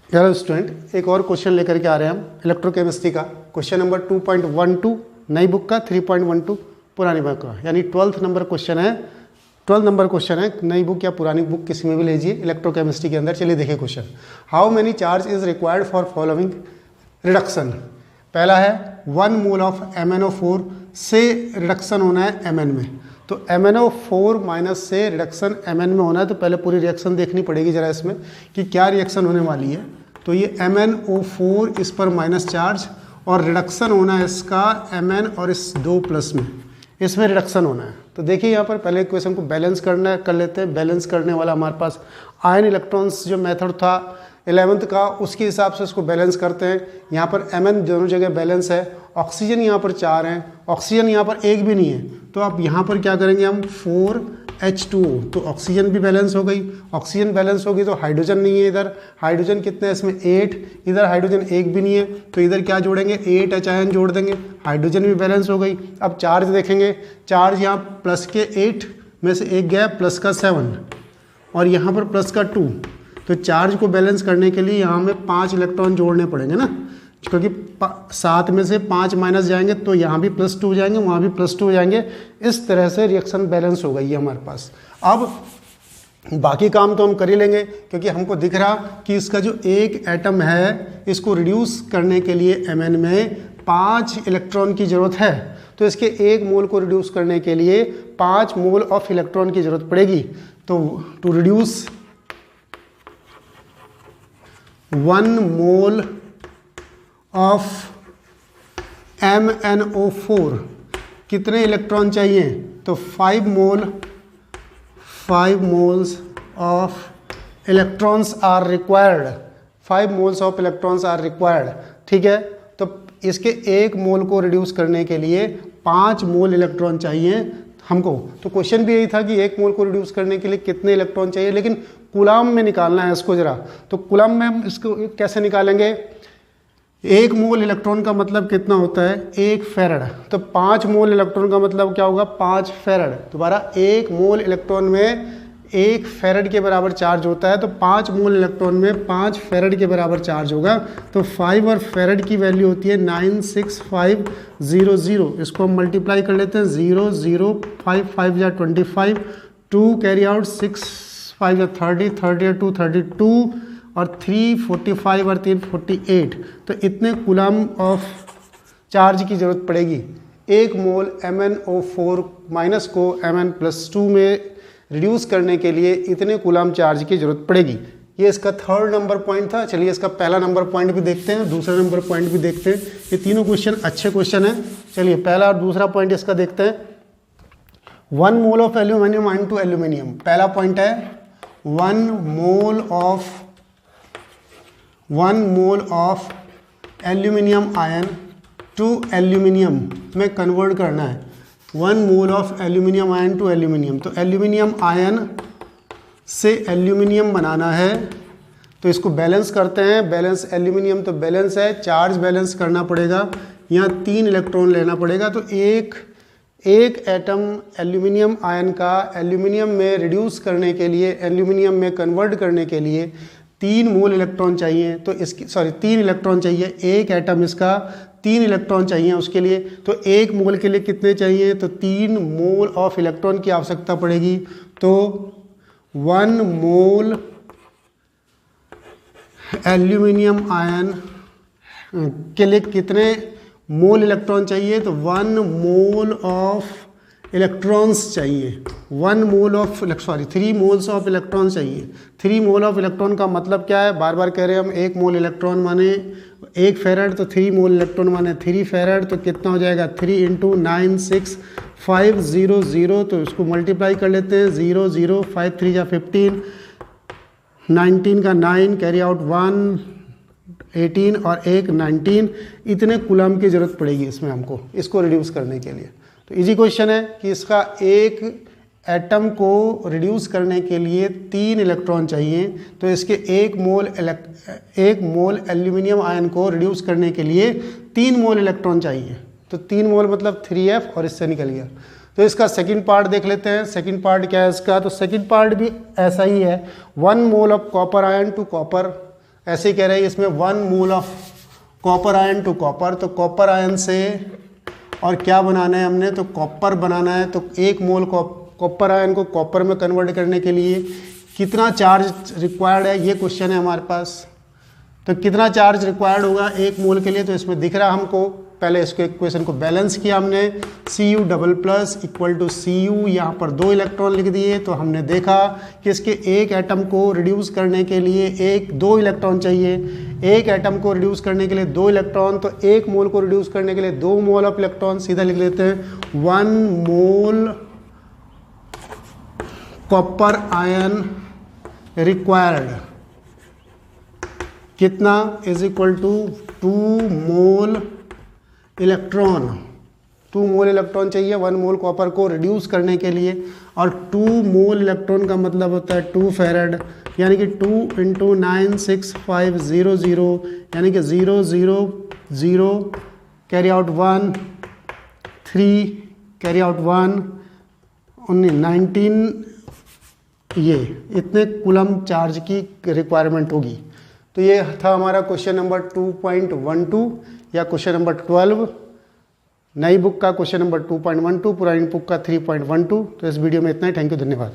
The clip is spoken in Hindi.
हेलो स्टूडेंट, एक और क्वेश्चन लेकर के आ रहे हैं हम इलेक्ट्रोकेमिस्ट्री का। क्वेश्चन नंबर 2.12 नई बुक का, 3.12 पुरानी बुक का, यानी 12 नंबर क्वेश्चन है। 12 नंबर क्वेश्चन है, नई बुक या पुरानी बुक किसी में भी लीजिए इलेक्ट्रोकेमिस्ट्री के अंदर। चलिए देखिए question. How many charge is required for following reduction. पहला है 1 मोल ऑफ MnO4 से रिडक्शन होना है Mn में। तो MnO4 माइनस से रिडक्शन Mn में होना है, तो पहले पूरी रिएक्शन देखनी पड़ेगी जरा इसमें कि क्या रिएक्शन होने वाली है। तो ये MnO4 इस पर माइनस चार्ज और रिडक्शन होना है इसका Mn और इस 2 प्लस में, इसमें रिडक्शन होना है। तो देखिए यहाँ पर पहले इक्वेशन को बैलेंस करना है, कर लेते हैं। बैलेंस करने वाला हमारे पास आयन इलेक्ट्रॉन्स जो मेथड था 11th का, उसके हिसाब से इसको बैलेंस करते हैं। यहाँ पर Mn दोनों जगह बैलेंस है। ऑक्सीजन यहाँ पर 4 हैं, ऑक्सीजन यहाँ पर एक भी नहीं है। तो अब यहाँ पर क्या करेंगे हम 4H2O, तो ऑक्सीजन भी बैलेंस हो गई। ऑक्सीजन बैलेंस होगी तो हाइड्रोजन नहीं है इधर। हाइड्रोजन कितने हैं इसमें 8, इधर हाइड्रोजन एक भी नहीं है। तो इधर क्या जोड़ेंगे 8H आयन जोड़ देंगे, हाइड्रोजन भी बैलेंस हो गई। अब चार्ज देखेंगे, चार्ज यहाँ प्लस के 8 में से एक गया प्लस का 7 और यहाँ पर प्लस का 2। तो चार्ज को बैलेंस करने के लिए यहाँ में 5 इलेक्ट्रॉन जोड़ने पड़ेंगे ना, क्योंकि 7 में से 5 माइनस जाएंगे तो यहाँ भी +2 हो जाएंगे, वहाँ भी +2 हो जाएंगे। इस तरह से रिएक्शन बैलेंस हो गई है हमारे पास। अब बाकी काम तो हम कर ही लेंगे, क्योंकि हमको दिख रहा कि इसका जो एक एटम है इसको रिड्यूस करने के लिए Mn में 5 इलेक्ट्रॉन की ज़रूरत है। तो इसके 1 मोल को रिड्यूस करने के लिए 5 मोल ऑफ इलेक्ट्रॉन की ज़रूरत पड़ेगी। तो to reduce 1 mole of MnO4 कितने इलेक्ट्रॉन चाहिए? तो 5 moles of electrons are required. 5 moles of electrons are required, ठीक है। तो इसके 1 मोल को रिड्यूस करने के लिए 5 मोल इलेक्ट्रॉन चाहिए हमको। तो क्वेश्चन भी यही था कि 1 मोल को रिड्यूस करने के लिए कितने इलेक्ट्रॉन चाहिए, लेकिन कूलम में निकालना है इसको जरा। तो कूलम में हम इसको कैसे निकालेंगे? 1 मोल इलेक्ट्रॉन का मतलब कितना होता है 1 फेरड। तो 5 मोल इलेक्ट्रॉन का मतलब क्या होगा 5 फेरड। दोबारा 1 मोल इलेक्ट्रॉन में 1 फेरड के बराबर चार्ज होता है। तो 5 मोल इलेक्ट्रॉन में 5 फेरड के बराबर चार्ज होगा। तो 5 और फेरड की वैल्यू होती है 96500। इसको हम मल्टीप्लाई कर लेते हैं। 0 0 5 5 या 25, 2 कैरी आउट, 6 5 या 30, 30 या 2 32 और 3 45 और 3 48। तो इतने कूलम ऑफ चार्ज की ज़रूरत पड़ेगी। 1 मोल MnO4 माइनस को Mn+2 में रिड्यूस करने के लिए इतने कूलम चार्ज की ज़रूरत पड़ेगी। ये इसका 3rd नंबर पॉइंट था। चलिए इसका पहला नंबर पॉइंट भी देखते हैं, दूसरा नंबर पॉइंट भी देखते हैं। ये तीनों क्वेश्चन अच्छे क्वेश्चन हैं। चलिए पहला और दूसरा पॉइंट इसका देखते हैं। 1 mole of aluminium ion to aluminium. पहला पॉइंट है 1 mole of aluminium ion to aluminium में कन्वर्ट करना है। 1 mole of aluminium ion to aluminium. तो एल्यूमिनियम आयन से एल्यूमिनियम बनाना है, तो इसको बैलेंस करते हैं। बैलेंस एल्यूमिनियम तो बैलेंस है, चार्ज बैलेंस करना पड़ेगा। यहाँ 3 इलेक्ट्रॉन लेना पड़ेगा। तो एक एटम एल्यूमिनियम आयन का एल्यूमिनियम में रिड्यूस करने के लिए, एल्यूमिनियम में कन्वर्ट करने के लिए 3 मोल इलेक्ट्रॉन चाहिए। तो इसकी 3 इलेक्ट्रॉन चाहिए। एक एटम इसका 3 इलेक्ट्रॉन चाहिए उसके लिए। तो 1 मोल के लिए कितने चाहिए? तो 3 मोल ऑफ इलेक्ट्रॉन की आवश्यकता पड़ेगी। तो 1 मोल एल्यूमिनियम आयन के लिए कितने मोल इलेक्ट्रॉन चाहिए? तो 1 मोल ऑफ इलेक्ट्रॉन्स चाहिए। 3 मोल्स ऑफ इलेक्ट्रॉन चाहिए। 3 मोल ऑफ इलेक्ट्रॉन का मतलब क्या है? बार बार कह रहे हैं हम, 1 मोल इलेक्ट्रॉन माने 1 फेरड, तो 3 मोल इलेक्ट्रॉन माने 3 फेरड। तो कितना हो जाएगा 3 × 96500। तो इसको मल्टीप्लाई कर लेते हैं। 0 0 5 3 या 15, 19 का 9 कैरी आउट 1 18 और 1 19। इतने कूलम की ज़रूरत पड़ेगी इसमें हमको, इसको रिड्यूस करने के लिए। तो इजी क्वेश्चन है कि इसका एक एटम को रिड्यूस करने के लिए 3 इलेक्ट्रॉन चाहिए। तो इसके 1 मोल एल्यूमिनियम आयन को रिड्यूस करने के लिए 3 मोल इलेक्ट्रॉन चाहिए। तो 3 मोल मतलब 3F और इससे निकल गया। तो इसका सेकंड पार्ट देख लेते हैं। सेकंड पार्ट क्या है इसका? तो सेकंड पार्ट भी ऐसा ही है। 1 mole of copper ion to copper ऐसे ही कह रहे हैं इसमें 1 mole of copper ion to copper, तो कॉपर आयन से और क्या बनाना है हमने, तो कॉपर बनाना है। तो 1 मोल कॉपर आयन को कॉपर में कन्वर्ट करने के लिए कितना चार्ज रिक्वायर्ड है, ये क्वेश्चन है हमारे पास। तो कितना चार्ज रिक्वायर्ड होगा 1 मोल के लिए, तो इसमें दिख रहा हमको। पहले इसको इक्वेशन को बैलेंस किया हमने, Cu double plus equal to Cu, यहाँ पर 2 इलेक्ट्रॉन लिख दिए। तो हमने देखा कि इसके एक एटम को रिड्यूस करने के लिए 2 इलेक्ट्रॉन चाहिए। एक एटम को रिड्यूस करने के लिए 2 इलेक्ट्रॉन, तो 1 मोल को रिड्यूस करने के लिए 2 मोल ऑफ इलेक्ट्रॉन, सीधा लिख लेते हैं 1 मोल कॉपर आयन रिक्वायर्ड कितना is equal to 2 mole electron. 2 mole electron चाहिए 1 मोल कॉपर को रिड्यूस करने के लिए, और 2 मोल इलेक्ट्रॉन का मतलब होता है 2 फेरेड, यानी कि 2 × 96500, यानी कि 0 0 0 कैरी आउट 1 3 कैरी आउट 1 19, ये इतने कूलम चार्ज की रिक्वायरमेंट होगी। तो ये था हमारा क्वेश्चन नंबर 2.12 या क्वेश्चन नंबर 12। नई बुक का क्वेश्चन नंबर 2.12, पुरानी बुक का 3.12। तो इस वीडियो में इतना ही। थैंक यू, धन्यवाद।